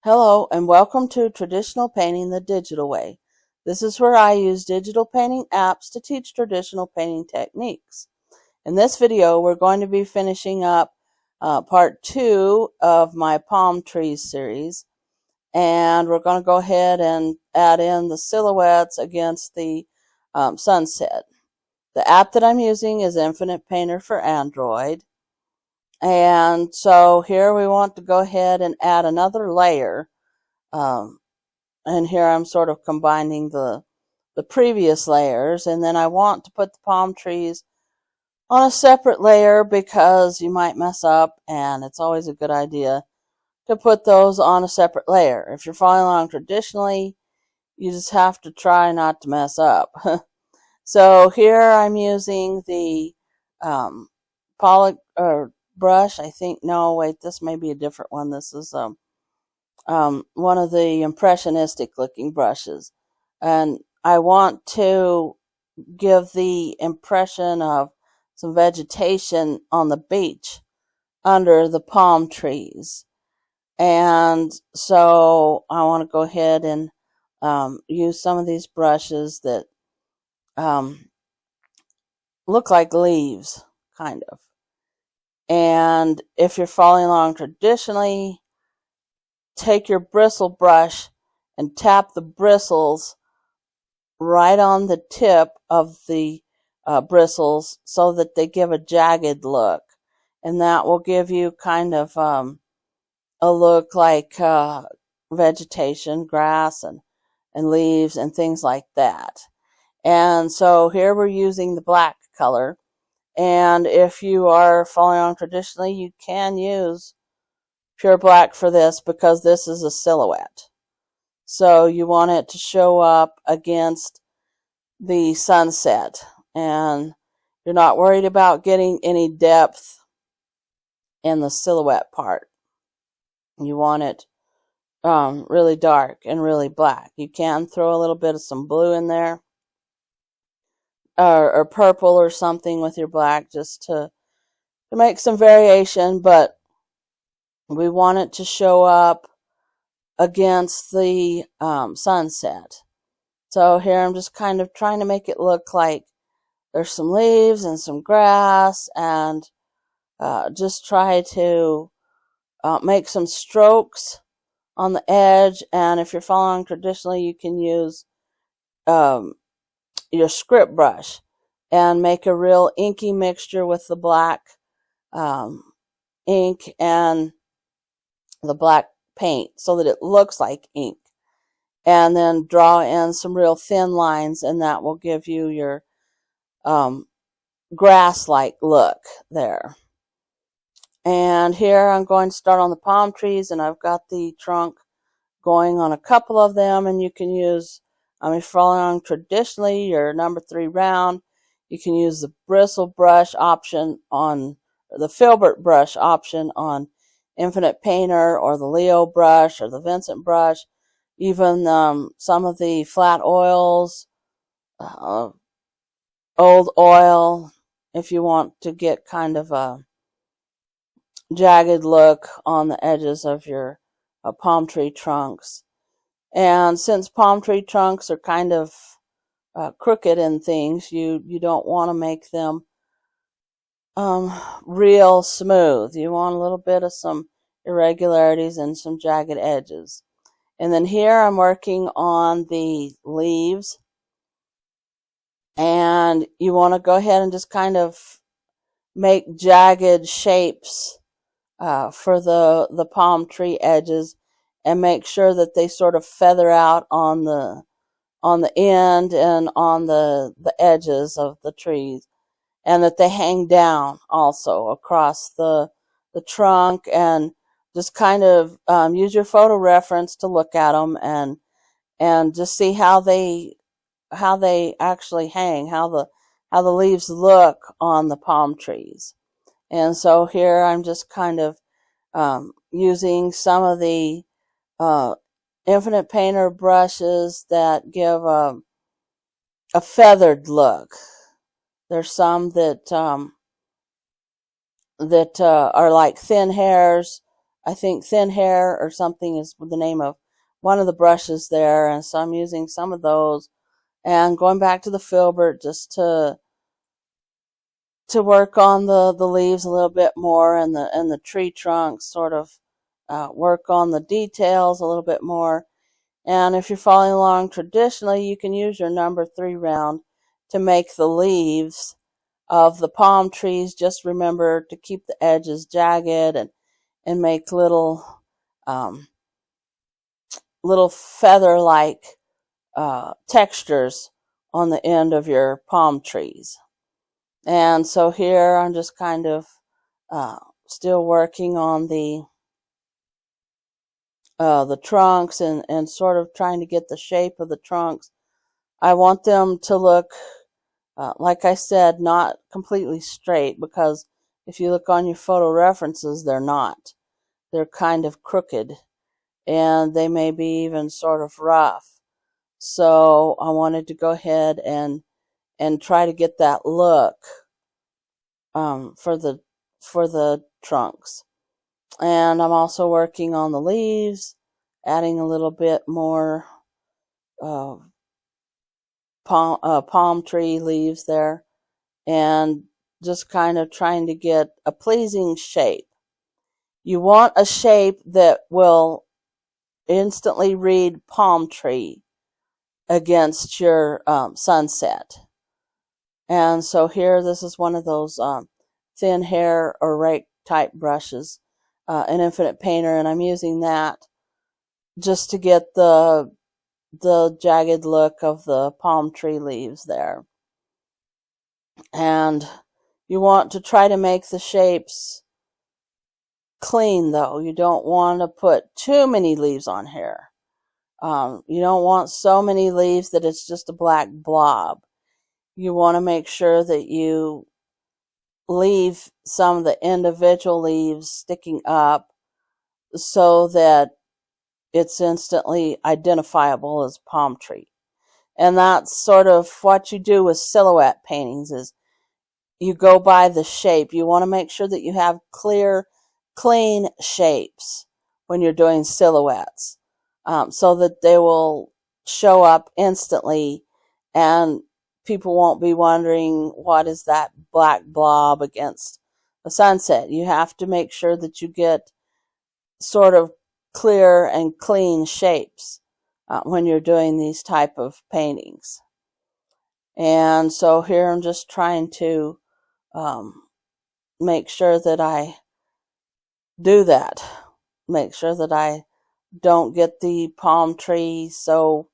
Hello and welcome to Traditional Painting the Digital Way. This is where I use digital painting apps to teach traditional painting techniques. In this video, we're going to be finishing up part 2 of my palm trees series, and we're going to go ahead and add in the silhouettes against the sunset. The app that I'm using is Infinite Painter for Android. And so here we want to go ahead and add another layer. And here I'm sort of combining the previous layers. And then I want to put the palm trees on a separate layer because you might mess up, and it's always a good idea to put those on a separate layer. If you're following along traditionally, you just have to try not to mess up. So here I'm using the poly brush. I think, no, wait, this may be a different one. This is one of the impressionistic looking brushes. And I want to give the impression of some vegetation on the beach under the palm trees. And so I want to go ahead and use some of these brushes that look like leaves, kind of. And if you're following along traditionally, take your bristle brush and tap the bristles right on the tip of the bristles so that they give a jagged look. And that will give you kind of a look like vegetation, grass and leaves and things like that. And so here we're using the black color. And if you are following on traditionally, you can use pure black for this because this is a silhouette. So you want it to show up against the sunset, and you're not worried about getting any depth in the silhouette part. You want it really dark and really black. You can throw a little bit of some blue in there, or purple or something with your black, just to make some variation, but we want it to show up against the sunset. So here I'm just kind of trying to make it look like there's some leaves and some grass, and just try to make some strokes on the edge. And if you're following traditionally, you can use your script brush and make a real inky mixture with the black ink and the black paint so that it looks like ink. And then draw in some real thin lines, and that will give you your grass-like look there. And here I'm going to start on the palm trees, and I've got the trunk going on a couple of them, and you can use, if you're following traditionally, your number 3 round, you can use the bristle brush option on, or the filbert brush option on Infinite Painter, or the Leo brush, or the Vincent brush, even some of the flat oils, old oil, if you want to get kind of a jagged look on the edges of your palm tree trunks. And since palm tree trunks are kind of crooked and things, you don't want to make them real smooth. You want a little bit of some irregularities and some jagged edges. And then here I'm working on the leaves, and you want to go ahead and just kind of make jagged shapes for the palm tree edges, and make sure that they sort of feather out on the end and on the edges of the trees, and that they hang down also across the trunk. And just kind of use your photo reference to look at them and just see how they actually hang, how the leaves look on the palm trees. And so here I'm just kind of using some of the Infinite Painter brushes that give a feathered look. There's some that are like thin hairs I think Thin Hair or something is the name of one of the brushes there, and so I'm using some of those and going back to the filbert just to work on the leaves a little bit more, and the tree trunks, sort of work on the details a little bit more. And if you're following along traditionally, you can use your number 3 round to make the leaves of the palm trees. Just remember to keep the edges jagged and make little feather-like textures on the end of your palm trees. And so here I'm just kind of still working on the trunks and sort of trying to get the shape of the trunks. I want them to look, like I said, not completely straight, because if you look on your photo references, they're not. They're kind of crooked, and they may be even sort of rough. So I wanted to go ahead and try to get that look for the trunks. And I'm also working on the leaves, adding a little bit more palm tree leaves there, and just kind of trying to get a pleasing shape. You want a shape that will instantly read palm tree against your sunset. And so here, this is one of those Thin Hair or rake type brushes, an Infinite Painter, and I'm using that just to get the jagged look of the palm tree leaves there. And you want to try to make the shapes clean, though. You don't want to put too many leaves on here. You don't want so many leaves that it's just a black blob. You want to make sure that you leave some of the individual leaves sticking up so that it's instantly identifiable as palm tree. And that's sort of what you do with silhouette paintings, is you go by the shape. You want to make sure that you have clear, clean shapes when you're doing silhouettes, so that they will show up instantly and people won't be wondering, what is that black blob against the sunset? You have to make sure that you get sort of clear and clean shapes when you're doing these type of paintings. And so here I'm just trying to make sure that I do that. Make sure that I don't get the palm tree so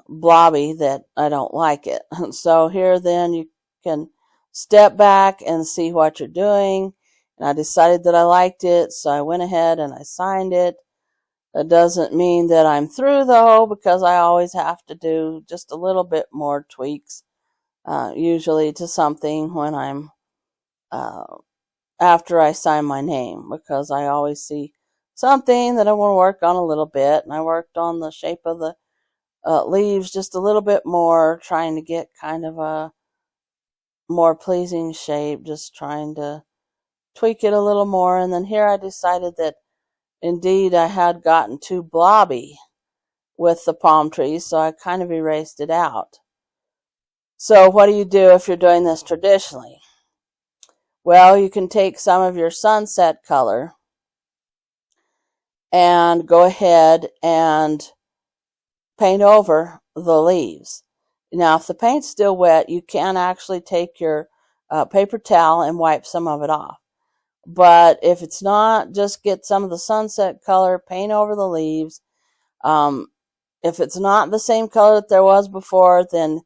blobby that I don't like it. So here then you can step back and see what you're doing. And I decided that I liked it, so I went ahead and I signed it. That doesn't mean that I'm through, though, because I always have to do just a little bit more tweaks, usually to something when I'm after I sign my name, because I always see something that I want to work on a little bit. And I worked on the shape of the leaves just a little bit more, trying to get kind of a more pleasing shape, just trying to tweak it a little more. And then here I decided that indeed I had gotten too blobby with the palm trees, so I kind of erased it out. So what do you do if you're doing this traditionally? Well, you can take some of your sunset color and go ahead and paint over the leaves. Now, if the paint's still wet, you can actually take your paper towel and wipe some of it off. But if it's not, just get some of the sunset color, paint over the leaves. If it's not the same color that there was before, then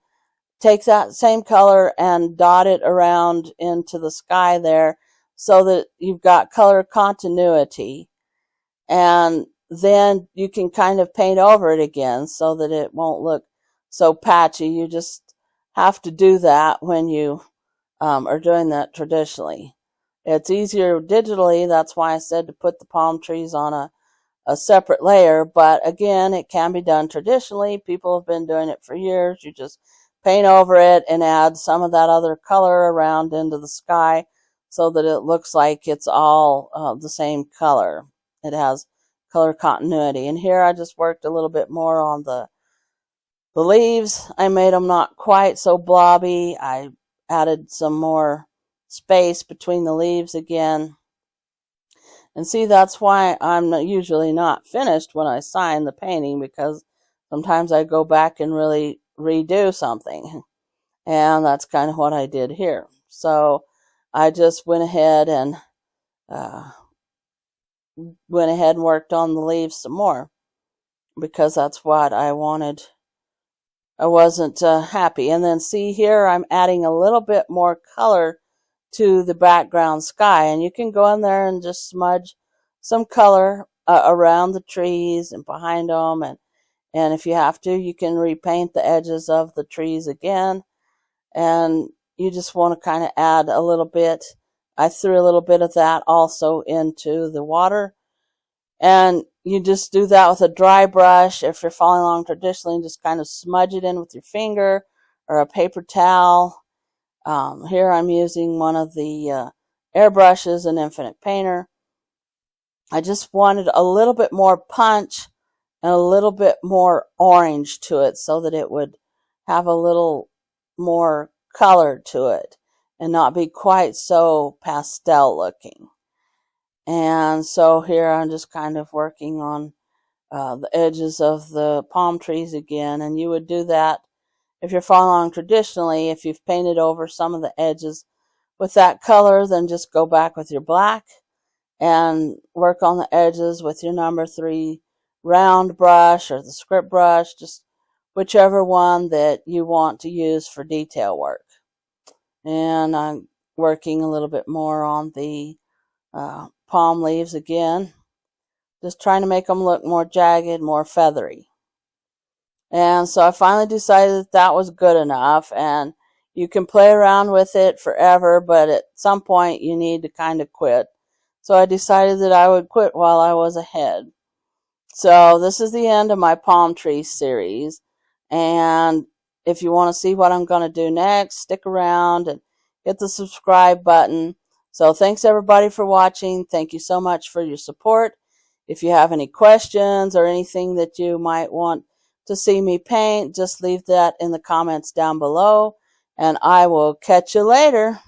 take that same color and dot it around into the sky there so that you've got color continuity. And then you can kind of paint over it again so that it won't look so patchy. You just have to do that when you are doing that traditionally. It's easier digitally. That's why I said to put the palm trees on a separate layer. But again, it can be done traditionally. People have been doing it for years. You just paint over it and add some of that other color around into the sky so that it looks like it's all the same color. It has color continuity. And here I just worked a little bit more on the leaves. I made them not quite so blobby. I added some more space between the leaves again. And see, that's why I'm usually not finished when I sign the painting, because sometimes I go back and really redo something. And that's kind of what I did here. So I just went ahead and worked on the leaves some more, because that's what I wanted. I wasn't happy. And then see here, I'm adding a little bit more color to the background sky. And you can go in there and just smudge some color around the trees and behind them. And if you have to, you can repaint the edges of the trees again. And you just want to kind of add a little bit. I threw a little bit of that also into the water. And you just do that with a dry brush. If you're following along traditionally, just kind of smudge it in with your finger or a paper towel. Here I'm using one of the airbrushes, an Infinite Painter. I just wanted a little bit more punch and a little bit more orange to it, so that it would have a little more color to it and not be quite so pastel looking. And so here I'm just kind of working on the edges of the palm trees again. And you would do that if you're following along traditionally. If you've painted over some of the edges with that color, then just go back with your black and work on the edges with your number 3 round brush or the script brush, just whichever one that you want to use for detail work. And I'm working a little bit more on the palm leaves again, just trying to make them look more jagged, more feathery. And so I finally decided that was good enough, and you can play around with it forever, but at some point you need to kind of quit. So I decided that I would quit while I was ahead. So this is the end of my palm tree series, and if you want to see what I'm going to do next, stick around and hit the subscribe button. So thanks everybody for watching. Thank you so much for your support. If you have any questions or anything that you might want to see me paint, just leave that in the comments down below, and I will catch you later.